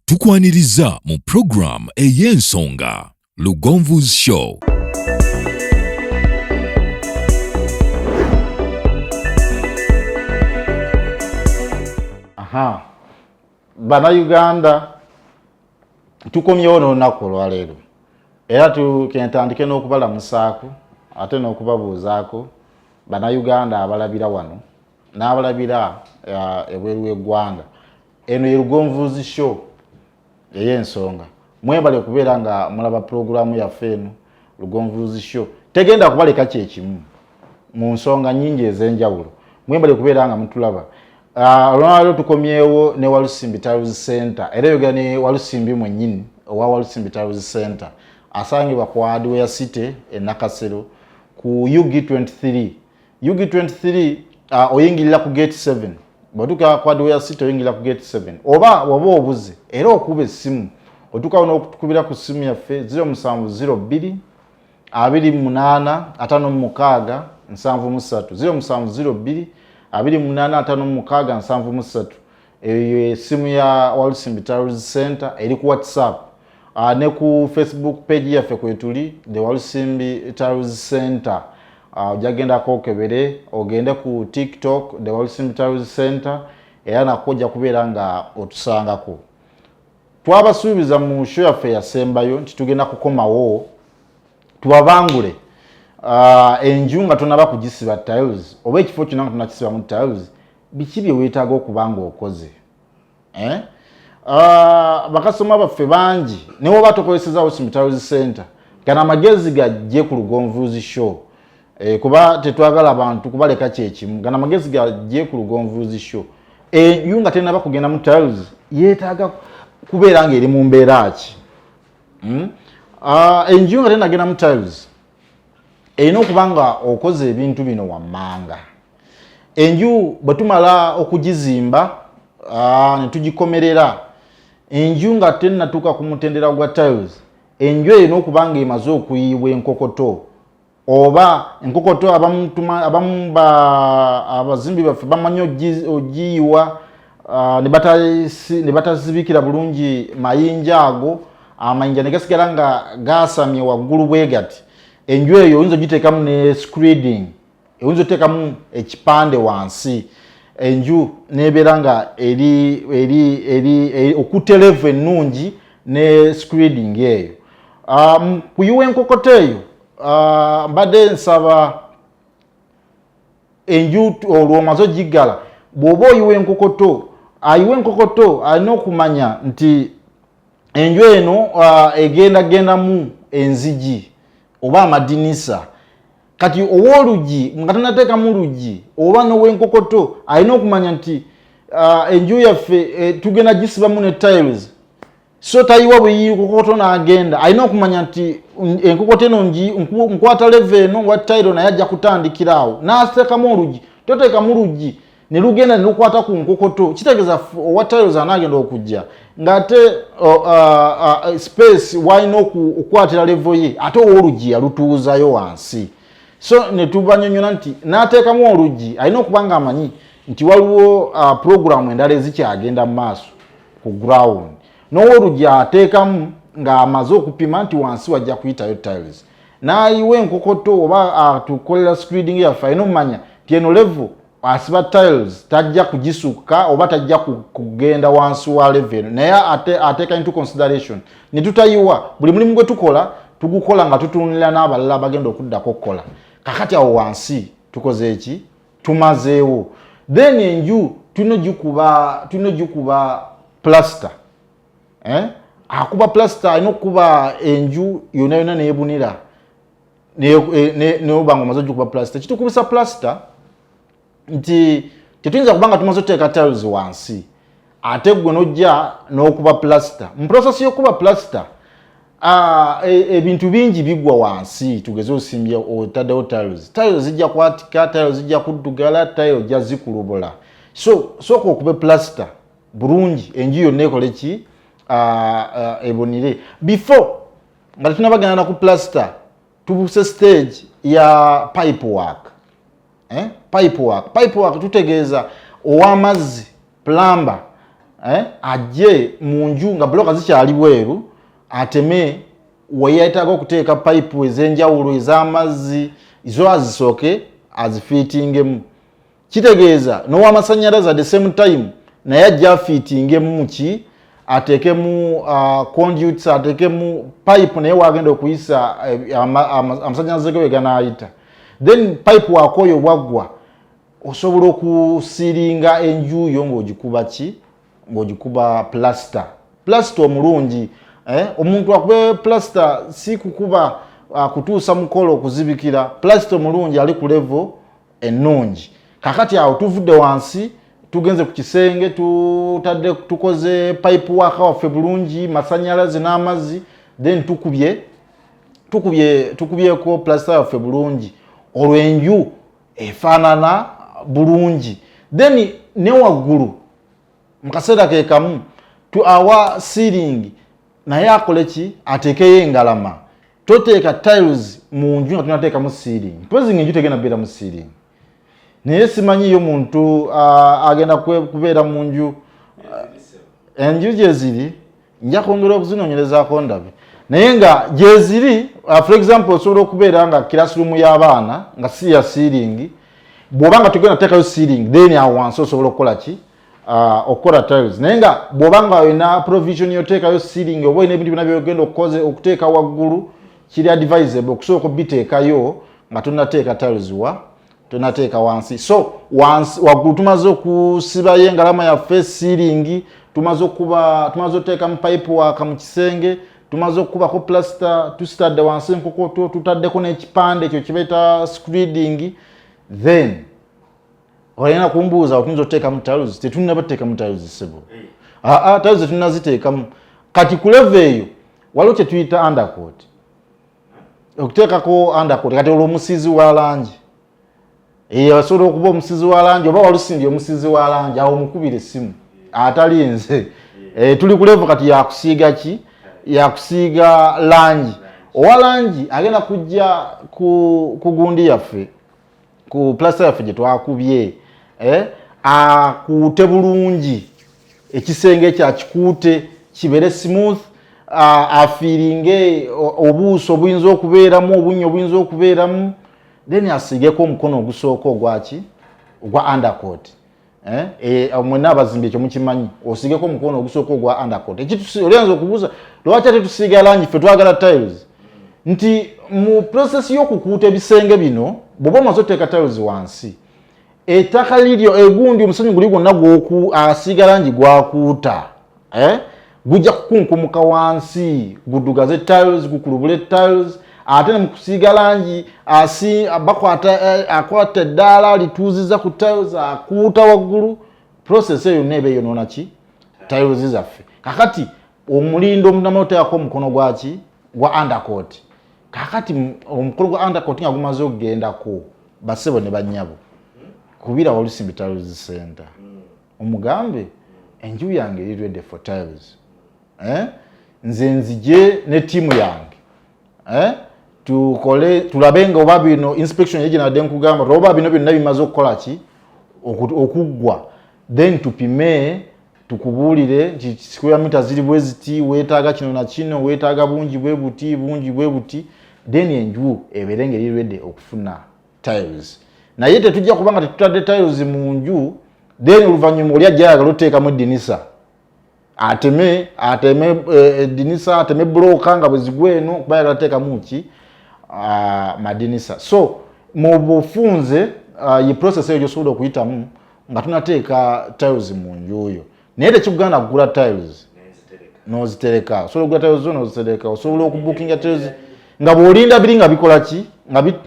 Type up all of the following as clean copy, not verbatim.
Tukwaniriza mu program ey'ensonga Lugonvu's Show. Bana Uganda tukomyewo n'olunaku olwaleero era tukentandike n'okubalamusaako ate n'okubabuuzaako bana Uganda abalabira wano n'abalabira ebweru w'eggwanga. Eno ye Lugonvu's Show ey'ensonga. Mwebale kubeera nga mulaba programu yaffe eno Lugonvu's Show. Tegenda kubaleka kyekimu mu nsonga nnyingi ez'enjawulo. Mwebale kubeera nga mutulaba. Olwaleero tukomyewo ne Walusimbi Towers Center. Era yoga ne Walusimbi mwennyini owa Walusimbi Towers Center asangibwa ku Hardware City e Nakasero ku UG23. UG23 oyingirira ku gate 7. Batuka ku Hardware City oyingirira ku gate 7. Oba waba obuze era okuba essimu otukawo n'okutukubira ku ssimu yaffe 0702 28 56 73 0702 28 56 eyo essimu ya Walusimbi Towers Center eri ku WhatsApp ne ku Facebook page yaffe kwetuli the Walusimbi Towers Center. Ojagenda kokebere ogende ku TikTok the Walusimbi Towers Center era nakojja kubeera nga otusangako. Twabasuubiza mu show yaffe yasembayo nti tugenda kukomawo tubabangule enju nga tonaba kugisiba tiles oba ekifo kyonna nga tonakisiba mu tiles biki bye weetaaga okubanga okoze. Bakasoma baffe bangi ne woba tokozeseza Walusimbi Towers Center gana amagezi gajje ku Lugonvu's Show. Kuba tetwagala abantu kubaleka kyekimu gana amagezi gajje ku Lugonvu's Show. Enju nga tenaba kugenda mu tiles yeetaaga kubeera nga eri mu mbeera ki. Enju nga tenagenda mu tiles erina okuba nga okoze ebintu bino wammanga. Enju bwe tumala okugizimba ne tugikomerera enju nga tennatuuka ku mutendera gwa tiles enju erina okuba nga emaze okuyiibwa enkokoto oba enkokoto abazimbi baffe bamanyi ogiyiwa ne batazibikira bulungi mayinja ago amayinja ne gasigala nga gasamye waggulu bwe gati. Enju eyo oyinza ogiteekamu ne screeding oyinza oteekamu ekipande wansi enju nebeera nga eri okuterevu ennungi ne screeding eyo. Kuyiwa enkokoto eyo mbadde nsaba enju olw'omaze ogiggala bw'oba oyiwa enkokoto ayiwa enkokoto alina okumanya nti enju eno egendagendamu enzigi oba amadinisa. Kati ow'oluggi nga tanateekamu luggi oba n'ow'enkokoto alina okumanya nti enju yaffe tugenda gisibamu ne tiles so tayiwa bwe yiyi enkokoto n'agenda alina okumanya nti enkokoto eno nkwata leve eno wa tile naye ajja kutandikira awo n'ateekamu oluggi. Toteekamu luggi ne lugenda ne lukwata ku nkokoto kitegeeza owa tiles anaagenda okujja ng'ate space w'alina okukwatira levo ye ate ow'oluggi yalutuuzayo wansi. So ne tubanyonyola nti n'ateekamu oluggi alina okuba nga amanyi nti waliwo programu endala ezikyagenda mu maaso ku ground n'ow'oluggi ateekamu ng'amaze okupima nti wansi wajja kuyitayo tiles n'ayiwa enkokoto oba atukolera screeding yaffe alina omumanya nti eno level asiba tiles tajja kugisukka oba tajja kugenda wansi wa level naye ateeka into consideration ne tutayiwa buli mulimu gwe tukola tugukola nga tutunulira n'abalala bagenda okuddako okukola. Kakati awo wansi tukoze eki tumazeewo then enju tunogikuba plaster. Akuba plaster alina okuba enju yonna yonna neebunira neoba nga omaze ogikuba plaster. Kitukubisa plaster nti tetuyinza kubanga tumaze oteeka tiles wansi ate gwe nojja n'okuba plaster. Mu process y'okuba plaster ebintu bingi bigwa wansi tugeze osimbye otaddewo tiles. Tiles zijja kwatika, tiles zijja kuddugala, tiles ojja zikulubola. So sooka okube plaster bulungi enju yonna ekole ki ebonire. Before nga tunabagenda na ku plaster tubuse stage ya pipe work. Pipe work tutegeeza ow'amazzi plumber ajje mu nju nga bloka zikyali bweru ateme weyetaga okuteeka pipe ez'enjawulo ez'amazzi izo azisooke azifiitingemu. Kitegeeza n'ow'amasannyalaze at the same time naye ajja afiitingemu ki ateekemu conduits ateekemu pipe naye wagenda okuyisa amasannyalaze ge ganaayita. Then pipe wakoyo bwaggwa osobola okusiringa enju yo ng'ogikuba ki ng'ogikuba plaster omulungi. Omuntu akube plaster si kukuba kutuusa mukolo okuzibikira. Plaster omulungi ali ku level ennungi. Kakati awo tuvudde wansi tugenze ku kisenge tukoze pipe work waffe bulungi masannyalaze n'amazzi then tukubyeko plaster waffe bulungi olw'enju efaanana bulungi. Then ne waggulu mu kaseera ke kamu awa ceiling naye akole ki ateekeyo engalama. Toteeka tiles mu nju nga tunateekamu ceiling. Pozi ng'enju tegenda kubeera mu ceiling. Naye simanyiyo muntu agenda kubeera mu nju enju gye ziri nja kwongera okuzinoonyerezaako ndabe. Naye nga gye ziri for example osobola okubeera nga classroom y'abaana nga si ya ceiling. Bw'oba nga tugenda teekayo ceiling then awo wansi osobola okukola ki okukola tiles. Naye nga bw'oba nga olina provision yoteekayo ceiling oba olina ebintu byonna byogenda okuteeka waggulu kiri advisable okusooka obiteekayo nga tonateeka tiles tonateeka wansi. So waggulu tumaze okusibayo engalama yaffe ceiling, tumaze oteeka mu pipe work mu kisenge, tumaze okubako plaster, tusitadde wansi enkokoto, tutaddeko n'ekipande ekyo kibaita screeding. Then olina kumbuuza otunza oteekamu tiles. Tetunaba tuteekamu tiles sebo. Tiles tetunaziteekamu. Kati ku level eyo waliwo kye tuyita undercoat. Okuteekako undercoat kati olwo omusizi wa langi. Osobola okuba omusizi wa langi oba walusindya omusizi wa langi awo mukubira essimu atali nze. Tuli ku level kati yakusiiga ki yakusiiga langi. Owa langi agenda kujja ku gundi yaffe ku plaster yaffe gye twakubye akuute bulungi ekisenge kyakikuute kibeere smooth afiiringe obuuso obuyinza okubeeramu obunnya obuyinza okubeeramu then asiigeko omukono ogusooka ogwa undercoat. Mwenna abazimbi ekyo mukimanyi osiigeko omukono ogusooka ogwa undercoat. Olyanza okubuuza lwaki ate tusiiga langi ffe twagala tiles nti mu process y'okukuuta ebisenge bino bw'oba omaze oteeka tiles wansi ettaka liryo egundi omusenyu guli gwonna asiiga langi gwakuuta gujja kukunkumuka wansi guddugaze tiles gukulubule tiles ate ne mu kusiiga langi akwata eddaala lituuziza ku tiles akuuta waggulu. Process eyo yonna eba eyonoona ki tiles zaffe. Kakati omulindo omunama oteekako omukono gwa undercoat. Kakati omukono gwa undercoat nga gumaze okugendako basebo ne bannyabo kubira Walusimbi Tiles Center omugambe enju yange eri ready for tiles. Nze nzije ne tiimu yange tulabe nga oba bino inspection yeje nadde nkugamba oba bino byonna bimaze okukola ki okuggwa then tupime tukubuulire nti square meter ziri bwe ziti weetaaga kino na kino weetaaga bungi bwe buti then enju ebeere ngeri ready okufuna tiles. Naye tetujja kubanga tetutadde tiles mu nju then oluvannyuma oli ajja ayagala oteekamu eddinisa ateme eddinisa ateme bloka nga bwe zigwa eno kuba ayagala teekamu ki madinisa. So mu bufunze ye process eyo gy'osobola okuyitamu nga tunateeka tiles mu nju oyo. Naye tekigana kugula tiles n'ozitereka. Osobola okugula tiles zo n'ozitereka. Osobola okubookinga tiles nga bw'olinda biri nga bikola ki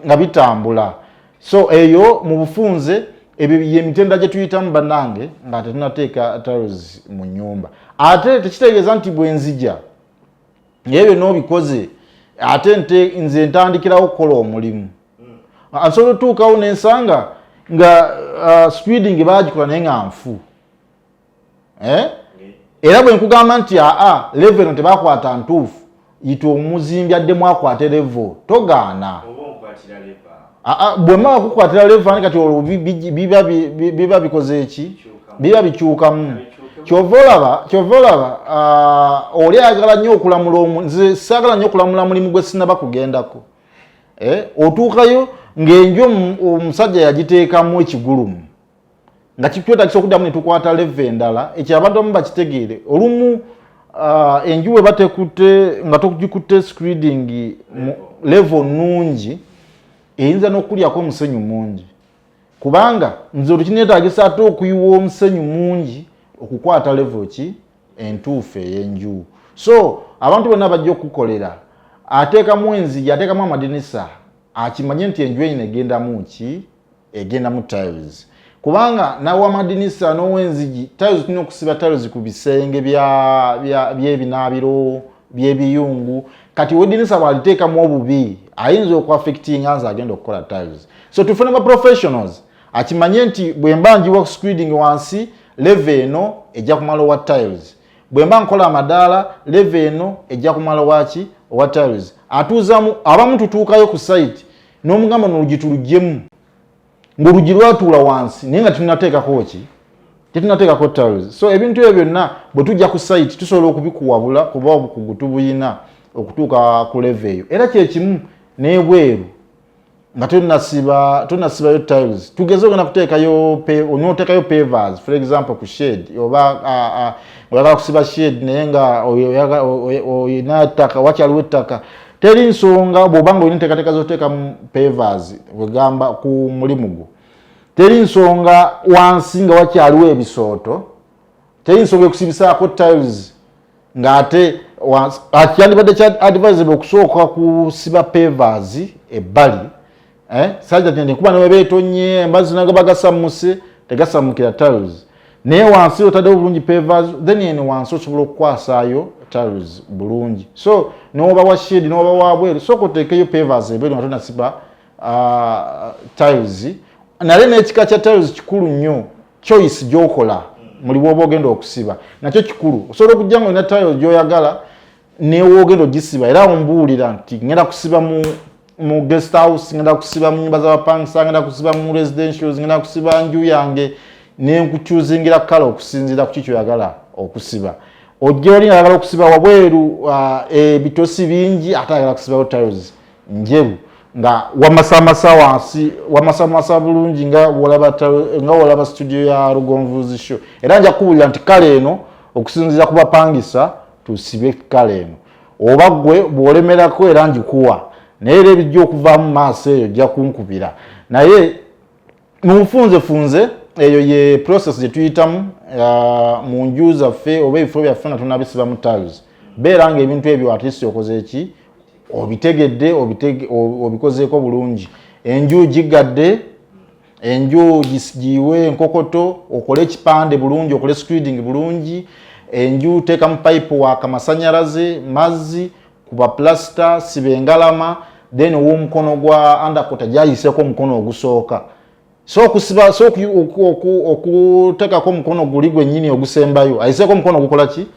nga bitambula. So eyo mu bufunze ebyo ye mitenda gye tuyitamu bannange nga tetunateeka tiles mu nnyumba. Ate tekitegeeza nti bwe nzija ebyo n'obikoze ate nze ntandikirawo okukola omulimu. Nsobola otuukawo n'ensanga nga speeding baagikola naye nga nfu. Era bwe nkugamba nti level tebakwata ntuufu yita omuzimbi addemu akwate level togaana. Bwe maba kukwatira level ani kati olwo biba bikoze eki biba bikyukamu. kyovolaba oli ayagala nnyo okulamula nze saagala nnyo okulamula mulimu gwe sinaba kugendako otuukayo ng'enju omusajja yagiteekamu ekigulumu nga kikwetagisa okuddamu ne tukwata leve endala ekyo abantu abamu bakitegeere olumu enju we batekutte nga togikutte screeding level nnungi eyinza n'okulyako omusenyu mungi kubanga nze olukineetaagisa ate okuyiwa omusenyu mungi okukwata level ki entuufu ey'enju so abantu bonna bajja okukolera ateekamu enzigi ateekamu amadinisa akimanye nti enju enyina egendamu ki egendamu tiles kubanga nawe amadinisa n'owenzigi tiles tulina okusiba tiles ku bisenge by'ebinaabiro by'ebiyungu kati wedinisa bwaliteekamu obubi ayinza okuaffectinga nze agenda okukola tiles so tufune ba professionals akimanye nti bwe mba njiwa screeding wansi level eno ejja kumala owa tiles bwe mba nkola amadaala level eno ejja kumala waki owa tiles atuuzamu abamu tutuukayo ku site n'omugamba n'olugi tulugyemu ng'olugi lwatuula wansi naye nga tetunateekako ki tetunateekako tiles so ebintu ebyo byonna bwe tujja ku site tusobola okubikuwabula kuba obukugu tubuyina okutuuka ku level eyo era kyekimu n'ebweru nga tunasibayo tiles tugeze ogenda kuteekayo onooteekayo pavers for example ku shade oba oyagala kusiba shade naye nga oyina ettaka wakyaliwo ettaka teri nsonga bw'obanga olina enteekateeka z'oteekamu pavers wegamba ku mulimu gwo teri nsonga wansi nga wakyaliwo ebisooto teri nsonga ekusibisaako tiles ng'ate kyandibadde kya advisable okusooka kusiba pavers ebbali sajja tende kuba ne beetonye amazzi nago bagasammuse tegasammukira tiles naye wansi otaddewo bulungi pavers then ene wansi osobola okukwasaayo tiles bulungi so n'oba wa shade n'oba wabweru sooka oteekeyo pavers ebeeru nga tonasiba tiles nale n'ekika kya tiles kikulu nnyo choice gy'okola muli bw'oba ogenda okusiba nakyo kikulu osobola okujja nga olina tiles gy'oyagala neewe ogenda ogisiba era ombuulira nti ngenda kusiba mu guest house ngenda kusiba mu nyumba z'abapangisa ngenda kusiba mu residentials ngenda kusiba nju yange nenkukyuzingira kala okusinziira ku kikyoyagala okusiba ojja oli ayagala okusiba wabweru ebitosi bingi ate ayagala kusibayo tiles njeru nga wamasamasa wansi wamasamasa bulungi nga walaba studio ya Lugonvuzi Show era nja kubuulira nti kale eno okusinziira ku bapangisa tusibe kale eno oba gwe bw'olemerako era njikuwa naye era ebijja okuvaamu maaso eyo ojja kunkubira naye munfunzefunze eyo ye process gye tuyitamu mu nju zaffe oba ebifo byaffe nga tunabisiba mu tiles beera nga ebintu ebyo atisi okoze eki obitegedde obikozeeko bulungi enju gigadde enju giwe enkokoto okole ekipande bulungi okole screeding bulungi enju teekamu pipe waaka masanyalaze mazzi kuba plaster siba engalama then w'omukono gwa undercoat gyayiseeko omukono ogusooka so okusiba so okuteekako omukono guli gwennyini ogusembayo ayiseeko omukono ogukola ki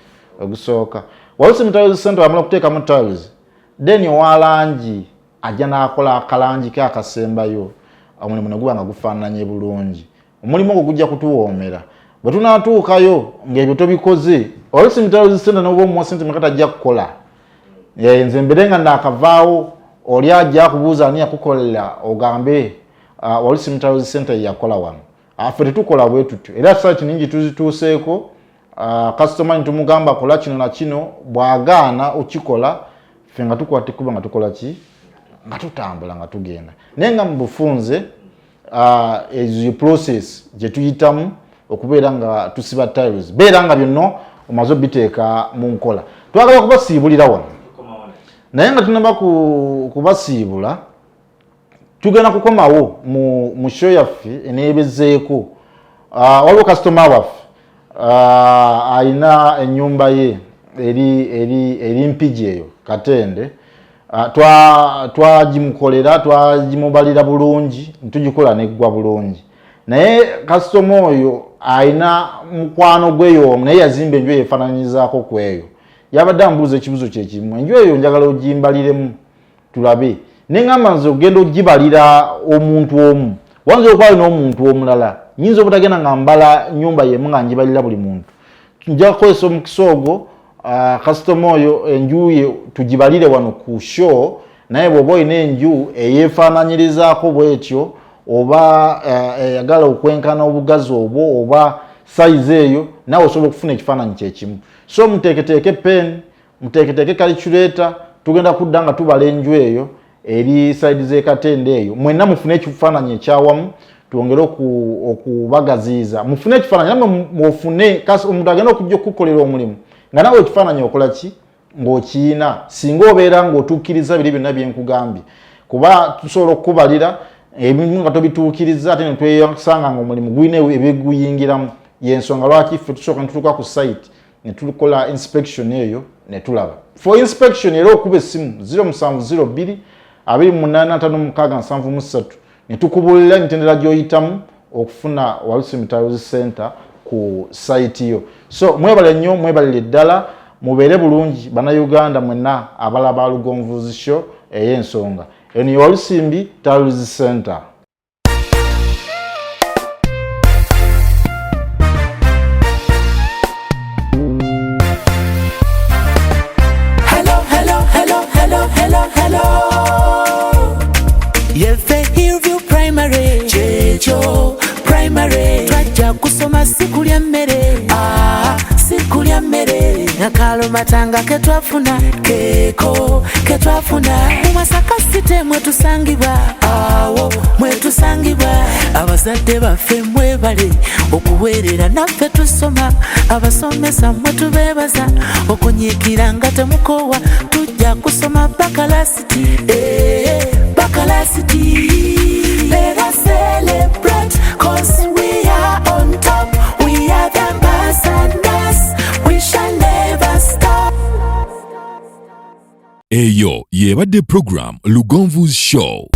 ogusooka walusi mu tiles center amala okuteekamu tiles then owalangi ajja n'akola akalangi ke akasembayo omulimu ne guba nga gufaananye bulungi omulimu ogwo gujja kutuwoomera bwe tunaatuukayo ng'ebyo tobikoze walusi mu tiles center n'oba omuwa sente meka tajja kukola nze mbere nga naakavaawo oli ajja akubuuza ani yakukolera ogambe walusi mu tiles center yakola wano affe tetukola bwe tutyo era site ningi tuzituuseeko customer nitumugamba kola kino na kino bw'agaana okikola ffe nga tukwata ekkuba nga tukola ki nga tutambula nga tugenda naye nga mu bufunze ezo process gye tuyitamu okubeera nga tusiba tiles beera nga byonna omaze obiteeka mu nkola twagala kubasiibulira wano naye nga tunaba kubasiibula tugenda kukomawo mu show yaffe eneebezeeko waliwo kasitoma waffe alina ennyumba ye eri mpigi eyo Katende twagimukolera twagimubalira bulungi ntugikola neggwa bulungi naye kasitoma oyo alina mukwano gweyo naye yazimba enju eyo efaananyizaako ku eyo yabadde ambuuza ekibuzo kyekimu enju eyo njagala ogimbaliremu tulabe neŋŋamba nze ogenda ogibalira omuntu omu wanza okwali n'omuntu omulala nyinza obutagenda nga mbala nyumba yemu nga ngibalira buli muntu nja kukozesa omukisa ogwo kasitoma oyo enju ye tugibalire wano ku show naye bw'oba olina enju eyeefaananyirizaako bwetyo oba eyagala okwenkana obugazi obwo oba size eyo nawe osobola okufuna ekifaananyi kyekimu. So muteeketeeke pen, muteeketeeke calculator, tugenda kudda nga tubala enju eyo eri side z'ekatende eyo, mwenna mufune ekifaananyi ekyawamu tuongere okubagaziiza mufune ekifaananyi namwe mwofune omuntu agenda okujja okukolera omulimu nga nawe ekifaananyi okola ki ng'okiina singa obeera ng'otuukiriza biri byonna bye nkugambye, kuba tusobola okukubalira ebimu nga tobituukiriza ate ne twesanga ng'omulimu gulina ebiguyingiramu. Y'ensonga lwaki ffe tusooka ne tutuuka ku site ne tukola inspection eyo ne tulaba. For inspection era okuba essimu 0702 285673 ne tukubulira emitendera gy'oyitamu okufuna Walusi Mutayozi Center ku site yo. So mwebale nnyo, mwebalire ddala, mubeere bulungi bannayuganda mwenna abalaba Lugonvuzi Show ey'ensonga. Eyo ni Walusi Mutayozi Center. Kusoma sikulya mmere, sikulya mmere. Nakalo matanga ketwafuna, keko ketwafuna. Mumasaka site mwetusangibwa, awo mwetusangibwa. Abazadde baffe mwebale okuweerera naffe tusoma. Abasomesa mwetubeebaza okunyiikira nga temukoowa. Tujja kusoma bakalasiti, bakalasiti. Let us celebrate 'cause we are on top. We are the ambassadors. We shall never stop. Eyo yebadde program Lugonvuzi Show.